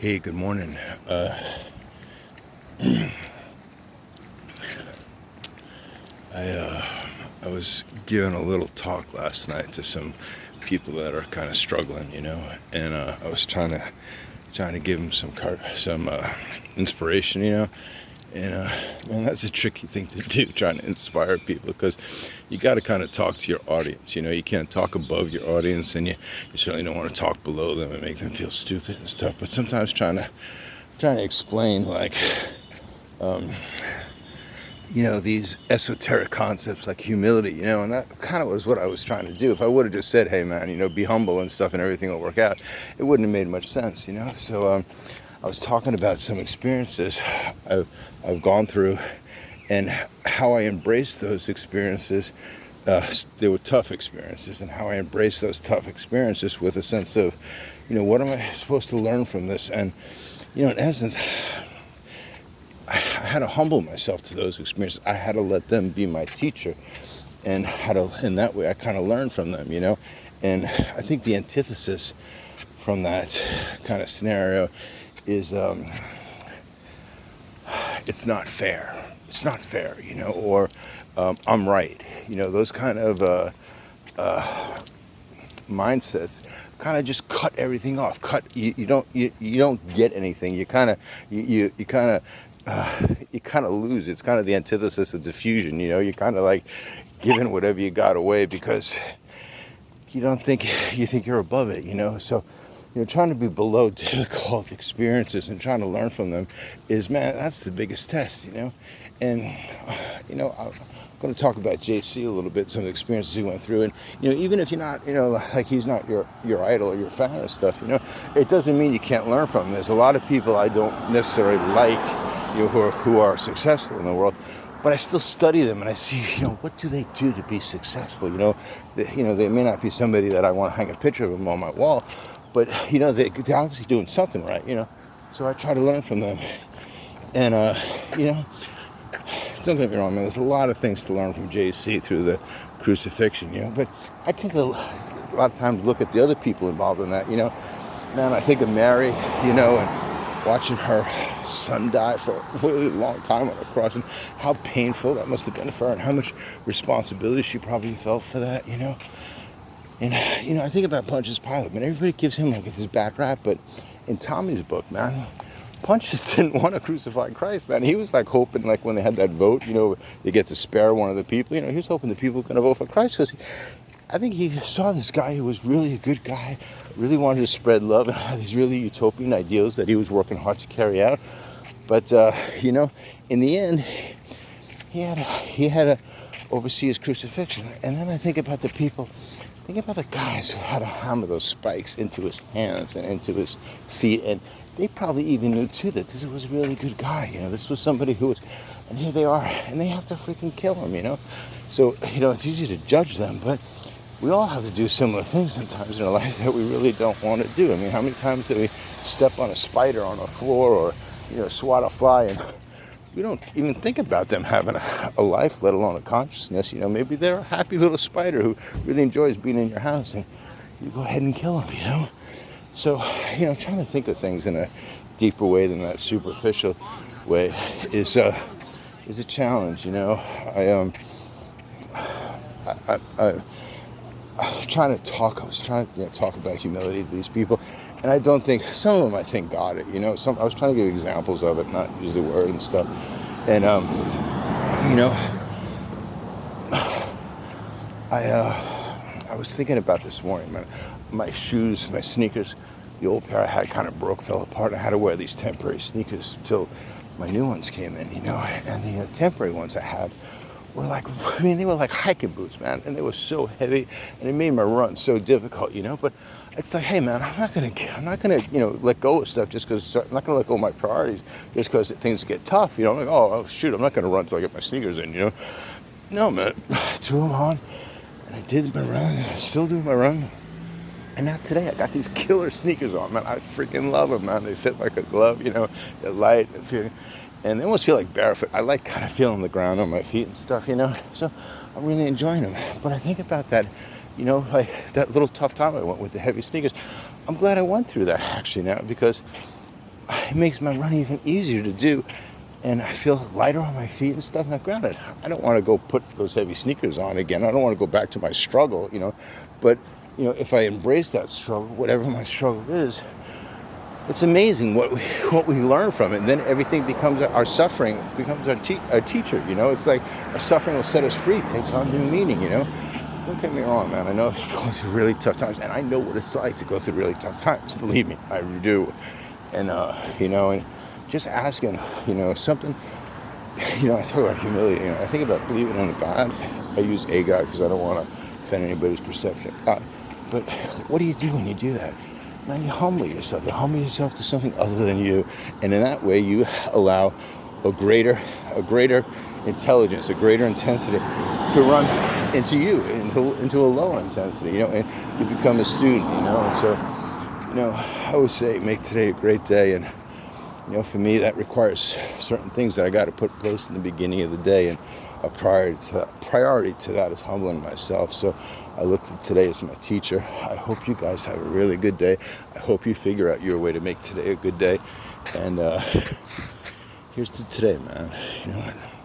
Hey, good morning. I was giving a little talk last night to some people that are kind of struggling, and I was trying to give them some inspiration, and man, that's a tricky thing to do, trying to inspire people, because you got to kind of talk to your audience. You can't talk above your audience, and you certainly don't want to talk below them and make them feel stupid and stuff. But sometimes trying to explain, like, these esoteric concepts like humility, and that kind of was what I was trying to do. If I would have just said, hey man, be humble and stuff and everything will work out, it wouldn't have made much sense, So I was talking about some experiences I've gone through and how I embraced those experiences. They were tough experiences, and how I embraced those tough experiences with a sense of, what am I supposed to learn from this? And, in essence, I had to humble myself to those experiences. I had to let them be my teacher, and in that way I kind of learned from them, And I think the antithesis from that kind of scenario is it's not fair. It's not fair, or I'm right. Those kind of mindsets kind of just cut everything off. You don't get anything. You kind of lose. It's kind of the antithesis of diffusion. You're kind of like giving whatever you got away because you think you're above it. So trying to be below difficult experiences and trying to learn from them is, man, that's the biggest test. And I'm going to talk about JC a little bit, some of the experiences he went through, and even if you're not, like he's not your idol or your fan or stuff, it doesn't mean you can't learn from him. There's a lot of people I don't necessarily like, who are successful in the world, but I still study them and I see, what do they do to be successful? They may not be somebody that I want to hang a picture of them on my wall, but they're obviously doing something right, So I try to learn from them, and don't get me wrong, man. There's a lot of things to learn from JC through the crucifixion, But I think a lot of times look at the other people involved in that, Man, I think of Mary, and watching her son die for a really long time on a cross, and how painful that must have been for her, and how much responsibility she probably felt for that, And, I think about Pontius Pilate, man. Everybody gives him like this bad rap, but in Tommy's book, man, Pontius didn't want to crucify Christ, man. He was like hoping, like when they had that vote, they get to spare one of the people. He was hoping the people were going to vote for Christ, because I think he saw this guy who was really a good guy, really wanted to spread love, and had these really utopian ideals that he was working hard to carry out. But, in the end, he had to oversee his crucifixion. And then I think about the people. Think about the guys who had to hammer those spikes into his hands and into his feet, and they probably even knew too that this was a really good guy. This was somebody who was, and here they are, and they have to freaking kill him. So it's easy to judge them, but we all have to do similar things sometimes in our lives that we really don't want to do. I mean, how many times do we step on a spider on a floor, or swat a fly, and we don't even think about them having a life, let alone a consciousness. Maybe they're a happy little spider who really enjoys being in your house, and you go ahead and kill them, So, trying to think of things in a deeper way than that superficial way is a challenge, I was trying to talk about humility to these people, and I don't think, some of them I think got it, I was trying to give examples of it, not use the word and stuff, and, I was thinking about this morning, man, my shoes, my sneakers, the old pair I had kind of fell apart. I had to wear these temporary sneakers till my new ones came in, and the temporary ones I had were they were like hiking boots, man, and they were so heavy, and it made my run so difficult, but it's like, hey man, I'm not gonna let go of stuff just because, I'm not gonna let go of my priorities just because things get tough, like, oh shoot, I'm not gonna run until I get my sneakers in, No, man, I threw them on, and I did my run, and I still do my run. And now today I got these killer sneakers on, man. I freaking love them, man. They fit like a glove, they're light, and they almost feel like barefoot. I like kind of feeling the ground on my feet and stuff, So I'm really enjoying them. But I think about that, like that little tough time I went with the heavy sneakers. I'm glad I went through that actually now, because it makes my run even easier to do. And I feel lighter on my feet and stuff. Now, granted, I don't want to go put those heavy sneakers on again. I don't want to go back to my struggle, But, if I embrace that struggle, whatever my struggle is, it's amazing what we learn from it. And then everything becomes our suffering becomes our teacher. It's like our suffering will set us free, takes on new meaning. Don't get me wrong, man. I know I go through really tough times, and I know what it's like to go through really tough times. Believe me, I do. And and just asking, something. I talk about humility. I think about believing in a God. I use a God because I don't want to offend anybody's perception of God. But what do you do when you do that? Man, you humble yourself. You humble yourself to something other than you, and in that way, you allow a greater intelligence, a greater intensity to run into you, into a lower intensity. And you become a student. So, I always say, make today a great day, and for me, that requires certain things that I got to put in place in the beginning of the day, and a priority to that is humbling myself. So I looked at today as my teacher. I hope you guys have a really good day. I hope you figure out your way to make today a good day. And here's to today, man. You know what?